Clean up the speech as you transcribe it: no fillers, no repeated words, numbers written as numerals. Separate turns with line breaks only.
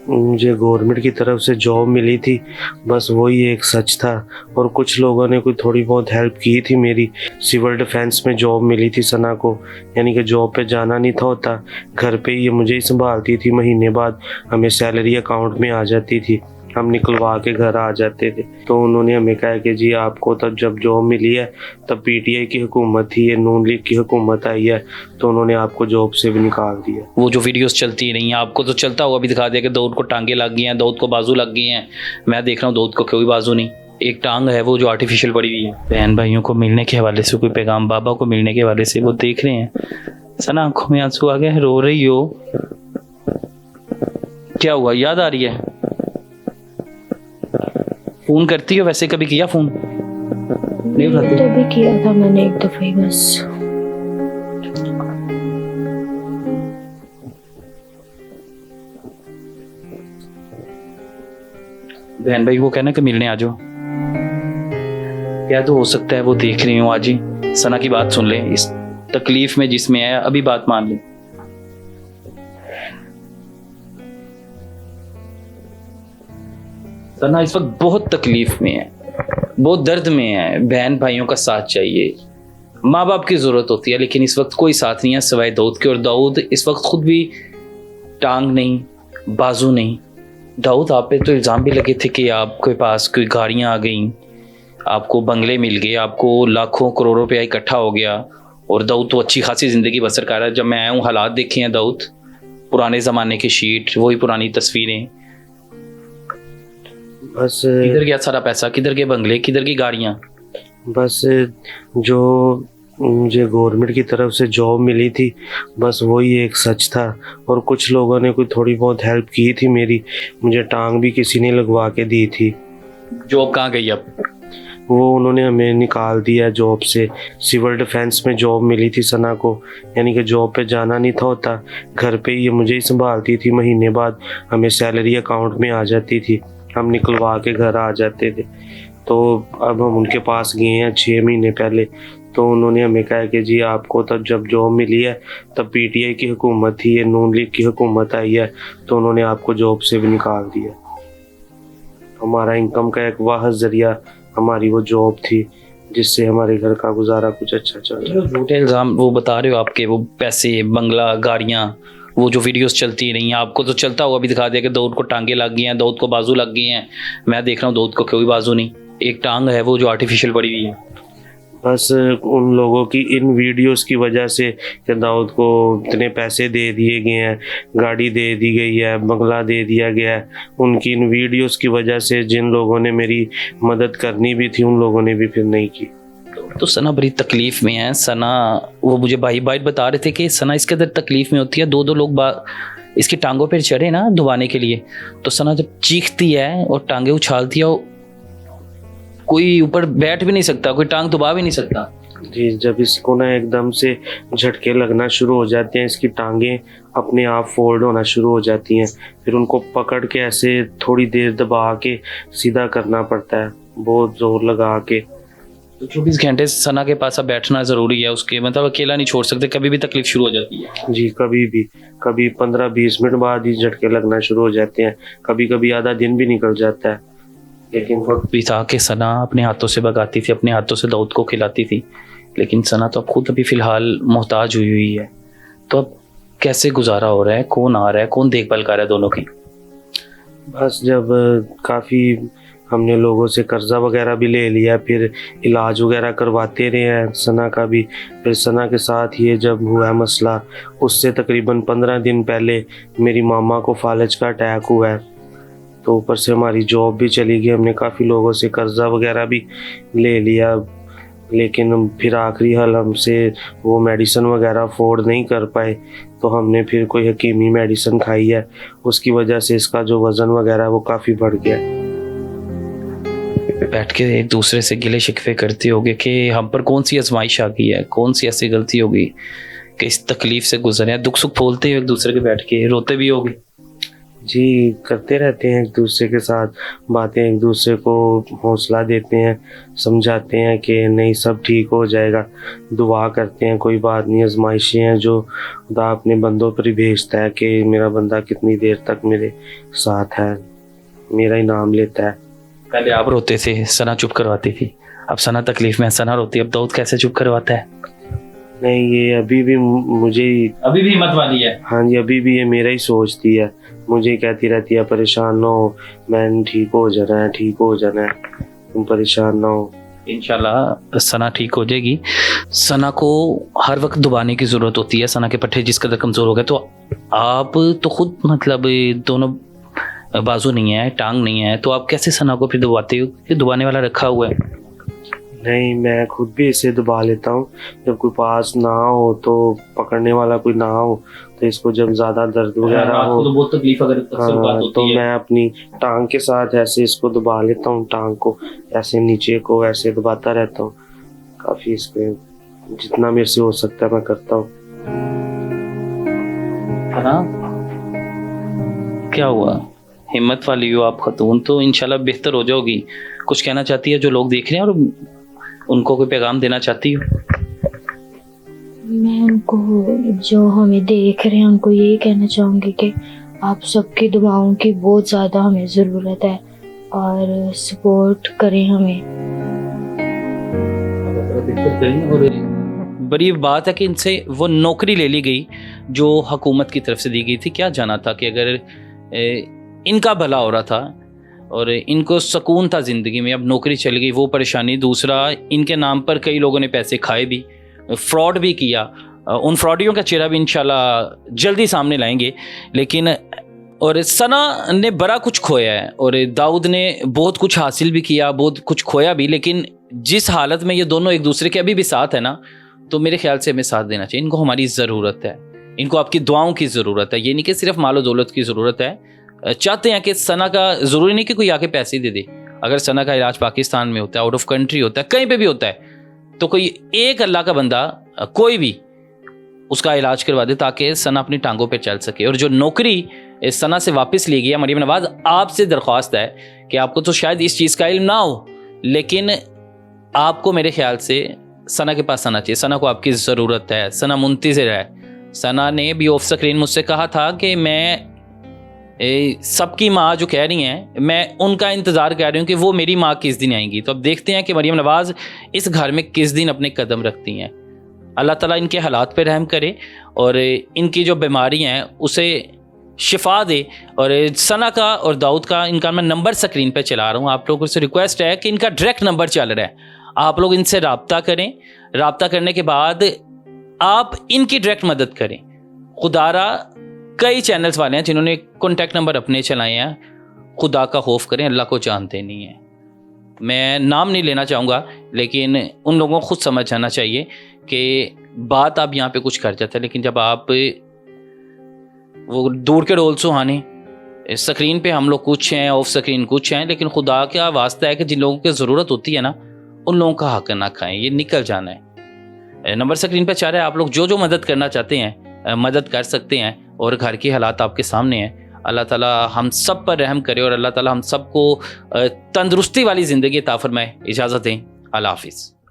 मुझे गवर्नमेंट की तरफ से जॉब मिली थी, बस वही एक सच था। और कुछ लोगों ने कोई थोड़ी बहुत हेल्प की थी मेरी। सिविल डिफेंस में जॉब मिली थी सना को, यानी कि जॉब पे जाना नहीं था होता, घर पे ही ये मुझे ही संभालती थी। महीने बाद हमें सैलरी अकाउंट में आ जाती थी, हम निकलवा के घर आ जाते थे। तो उन्होंने हमें कहा कि जी आपको तब जब जॉब मिली है तब पीटीआई की हुकूमत थी, ये नून लीग की हुकूमत आई है, तो उन्होंने आपको जॉब से भी निकाल दिया।
वो जो वीडियोस चलती रही हैं आपको तो चलता हुआ भी दिखा दिया कि दाऊद को टांगे लग गई हैं, दाऊद को बाजू लग गई हैं। मैं देख रहा हूँ दाऊद को कोई बाजू नहीं, एक टांग है वो जो आर्टिफिशियल पड़ी हुई है। बहन भाइयों को मिलने के हवाले से कोई पैगाम, बाबा को मिलने के हवाले से वो देख रहे हैं। सना आंखों में आंसू आ गए, रो रही हो, क्या हुआ, याद आ रही है? फोन करती हो वैसे, कभी किया फोन? नहीं उठाती?
तभी किया था मैंने एक दफा ही बस।
बहन भाई वो कहना कि मिलने आ जाओ, क्या तो हो सकता है वो देख रही हूँ, आज ही सना की बात सुन ले, इस तकलीफ में जिसमें है अभी बात मान ले। सना इस वक्त बहुत तकलीफ में है, बहुत दर्द में है, बहन भाइयों का साथ चाहिए, माँ बाप की जरूरत होती है, लेकिन इस वक्त कोई साथ नहीं है सिवाय दाऊद के। और दाऊद इस वक्त खुद भी टांग नहीं, बाजू नहीं। दाऊद आप पे तो इल्ज़ाम भी लगे थे कि आपके पास कोई गाड़ियाँ आ गई, आपको बंगले मिल गए, आपको लाखों करोड़ों रुपया इकट्ठा हो गया, और दाऊद तो अच्छी खासी ज़िंदगी बसर कर रहा है। जब मैं आया हूँ हालात देखे हैं दाऊद, पुराने ज़माने की शीट, वही पुरानी तस्वीरें,
बस
किधर गया सारा पैसा, किधर गए बंगले, किधर की गाड़ियाँ?
बस जो मुझे गवर्नमेंट की तरफ से जॉब मिली थी, बस वही एक सच था। और कुछ लोगों ने कोई थोड़ी बहुत हेल्प की थी मेरी, मुझे टांग भी किसी ने लगवा के दी थी।
जॉब कहाँ गई अब?
वो उन्होंने हमें निकाल दिया जॉब से। सिविल डिफेंस में जॉब मिली थी सना को, यानी कि जॉब पे जाना नहीं था होता, घर पे ही ये मुझे ही संभालती थी। महीने बाद हमें सैलरी अकाउंट में आ जाती थी, हम निकलवा के घर आ जाते थे। तो अब हम उनके पास गए हैं 6 महीने पहले, तो उन्होंने हमें कहा कि जी आपको तब जब जॉब मिली है तब पीटीआई की हुकूमत थी, ये नून लीग की हुकूमत आई है, तो उन्होंने आपको जॉब से भी निकाल दिया। हमारा इनकम का एक वाहिद जरिया हमारी वो जॉब थी, जिससे हमारे घर का गुजारा कुछ अच्छा चल रहा है।
झूठे इल्ज़ाम वो बता रहे हो, आपके वो पैसे, बंगला, गाड़ियाँ, वो जो वीडियोस चलती रही हैं आपको तो चलता हुआ भी दिखा दिया कि दाऊद को टांगे लग गई हैं, दाऊद को बाजू लग गई हैं। मैं देख रहा हूँ दाऊद को कोई बाजू नहीं, एक टांग है वो जो आर्टिफिशियल पड़ी हुई है।
बस उन लोगों की इन वीडियोस की वजह से कि दाऊद को इतने पैसे दे दिए गए हैं, गाड़ी दे दी गई है, बंगला दे दिया गया है, उनकी इन वीडियोस की वजह से जिन लोगों ने मेरी मदद करनी भी थी उन लोगों ने भी फिर नहीं की।
तो सना बड़ी तकलीफ में है। सना, वो मुझे भाई बता रहे थे कि सना इसके अंदर तकलीफ में होती है, दो लोग इसकी टांगों पर चढ़े ना दबाने के लिए, तो सना जब चीखती है और टांगे उछालती है, कोई ऊपर बैठ भी नहीं सकता, कोई टांग दबा भी नहीं सकता।
जी, जब इसको ना एकदम से झटके लगना शुरू हो जाते हैं, इसकी टांगें अपने आप फोल्ड होना शुरू हो जाती हैं, फिर उनको पकड़ के ऐसे थोड़ी देर दबा के सीधा करना पड़ता है, बहुत जोर लगा के।
तो 24 घंटे सना के पास अब बैठना ज़रूरी है उसके, मतलब अकेला नहीं छोड़ सकते, कभी भी तकलीफ शुरू हो जाती है।
जी, कभी भी, कभी 15-20 मिनट बाद ही झटके लगना शुरू हो जाते हैं, कभी कभी आधा दिन भी निकल जाता है।
लेकिन वक्त भी था कि सना अपने हाथों से भगाती थी, अपने हाथों से दाऊद को खिलाती थी, लेकिन सना तो अब खुद अभी फ़िलहाल मोहताज हुई है। तो अब कैसे गुजारा हो रहा है, कौन आ रहा है, कौन देखभाल कर रहा है दोनों की?
बस जब काफ़ी हमने लोगों से कर्जा वगैरह भी ले लिया, फिर इलाज वगैरह करवाते रहे हैं सना का भी। फिर सना के साथ ये जब हुआ मसला, उससे तकरीबन 15 दिन पहले मेरी मामा को फालज का अटैक हुआ है, तो ऊपर से हमारी जॉब भी चली गई, हमने काफ़ी लोगों से कर्जा वगैरह भी ले लिया, लेकिन फिर आखिरी हाल हमसे वो मेडिसिन वगैरह अफोर्ड नहीं कर पाए, तो हमने फिर कोई हकीमी मेडिसिन खाई है, उसकी वजह से इसका जो वज़न वगैरह वो काफ़ी बढ़ गया।
बैठ के एक दूसरे से गिले शिकवे करते होगे कि हम पर कौन सी आजमाइश आ गई है, कौन सी ऐसी गलती होगी कि इस तकलीफ से गुजरे हैं, दुख सुख बोलते हो एक दूसरे के, बैठ के रोते भी होगे।
जी, करते रहते हैं एक दूसरे के साथ बातें, एक दूसरे को हौसला देते हैं, समझाते हैं कि नहीं सब ठीक हो जाएगा, दुआ करते हैं, कोई बात नहीं, आजमाइशें हैं जो खुदा अपने बंदों पर ही भेजता है कि मेरा बंदा कितनी देर तक मेरे साथ है, मेरा ही नाम लेता है।
पहले आप रोते थे, सना चुप करवाती थी, अब सना तकलीफ में है, सना रोती है, अब दाऊद कैसे चुप करवाता है?
नहीं, ये अभी भी मुझे ही,
अभी भी हिम्मत वाली है।
हाँ जी, अभी भी ये मेरा ही सोचती है, मुझे ही कहती रहती है परेशान ना हो, मैंने ठीक हो जाना है, ठीक हो जाना है, तुम परेशान ना हो।
इंशाल्लाह सना ठीक हो जाएगी। सना को हर वक्त दबाने की ज़रूरत होती है, सना के पट्टे जिस कदर कमज़ोर हो गए, तो आप तो खुद मतलब दोनों बाजू नहीं है, टांग नहीं है, तो आप कैसे सना को फिर दबाते हो? कि दबाने वाला रखा हुआ है?
नहीं, मैं खुद भी इसे दबा लेता हूँ, जब कोई पास ना हो तो पकड़ने वाला कोई ना हो, तो इसको जब ज़्यादा दर्द वगैरह हो
तो बहुत तकलीफ अगर अक्सर बात होती
तो
है।
मैं अपनी टांग के साथ ऐसे इसको दबा लेता हूँ, टांग को ऐसे नीचे को ऐसे दबाता रहता हूँ, काफ़ी इस पे जितना मेरे से हो सकता है मैं करता हूँ।
सना क्या हुआ? हिम्मत वाली हो आप खतून, तो इंशाल्लाह बेहतर हो जाओगी। कुछ कहना चाहती है जो लोग देख रहे हैं और उनको कोई पैगाम देना चाहती हो?
मैं उनको, जो हमें देख रहे हैं, उनको यही कहना चाहूँगी कि आप सबकी दुआओं की बहुत ज़्यादा हमें ज़रूरत है और सपोर्ट करें हमें।
और बड़ी बात है कि इनसे वो नौकरी ले ली गई जो हुकूमत की तरफ से दी गई थी। क्या जाना था कि अगर इनका भला हो रहा था और इनको सुकून था ज़िंदगी में, अब नौकरी चली गई, वो परेशानी। दूसरा, इनके नाम पर कई लोगों ने पैसे खाए भी, फ्रॉड भी किया। उन फ्रॉडियों का चेहरा भी इंशाल्लाह जल्दी सामने लाएंगे। लेकिन और सना ने बड़ा कुछ खोया है और दाऊद ने बहुत कुछ हासिल भी किया, बहुत कुछ खोया भी। लेकिन जिस हालत में ये दोनों एक दूसरे के अभी भी साथ है ना, तो मेरे ख्याल से हमें साथ देना चाहिए। इनको हमारी ज़रूरत है, इनको आपकी दुआओं की ज़रूरत है। ये नहीं कि सिर्फ मालो दौलत की ज़रूरत है। चाहते हैं कि सना का, ज़रूरी नहीं कि कोई आके पैसे दे दे। अगर सना का इलाज पाकिस्तान में होता है, आउट ऑफ कंट्री होता है, कहीं पे भी होता है, तो कोई एक अल्लाह का बंदा, कोई भी उसका इलाज करवा दे ताकि सना अपनी टांगों पे चल सके। और जो नौकरी इस सना से वापस ली गई है, मरियम नवाज आपसे दरख्वास्त है कि आपको तो शायद इस चीज़ का इल्म ना हो, लेकिन आपको मेरे ख्याल से सना के पास आना चाहिए। सना को आपकी ज़रूरत है, सना मुंतज़िर है। सना ने भी ऑफ स्क्रीन मुझसे कहा था कि मैं सबकी माँ जो कह रही हैं, मैं उनका इंतज़ार कर रही हूँ कि वो मेरी माँ किस दिन आएंगी। तो अब देखते हैं कि मरियम नवाज़ इस घर में किस दिन अपने कदम रखती हैं। अल्लाह ताला इनके हालात पे रहम करे और इनकी जो बीमारी हैं उसे शिफा दे। और सना का और दाऊद का, इनका मैं नंबर स्क्रीन पे चला रहा हूँ, आप लोगों से रिक्वेस्ट है कि इनका डायरेक्ट नंबर चल रहा है, आप लोग इनसे रब्ता करें। रब्ता करने के बाद आप इनकी डायरेक्ट मदद करें। खुदारा कई चैनल्स वाले हैं जिन्होंने कॉन्टैक्ट नंबर अपने चलाए हैं। खुदा का खौफ करें, अल्लाह को जानते नहीं है। मैं नाम नहीं लेना चाहूँगा, लेकिन उन लोगों को खुद समझ जाना चाहिए कि बात आप यहाँ पे कुछ कर जाते हैं, लेकिन जब आप वो दूर के रोल सुहाने, स्क्रीन पे हम लोग कुछ हैं, ऑफ स्क्रीन कुछ हैं, लेकिन खुदा का वास्ता है कि जिन लोगों की ज़रूरत होती है ना, उन लोगों का हक ना खाएं, ये निकल जाना है। नंबर स्क्रीन पे चाह रहे हैं, आप लोग जो जो मदद करना चाहते हैं मदद कर सकते हैं। और घर के हालात आपके सामने हैं। अल्लाह ताला हम सब पर रहम करे और अल्लाह ताला हम सबको तंदुरुस्ती वाली ज़िंदगी अता फरमाए। इजाज़त दें, अल्लाह हाफिज़।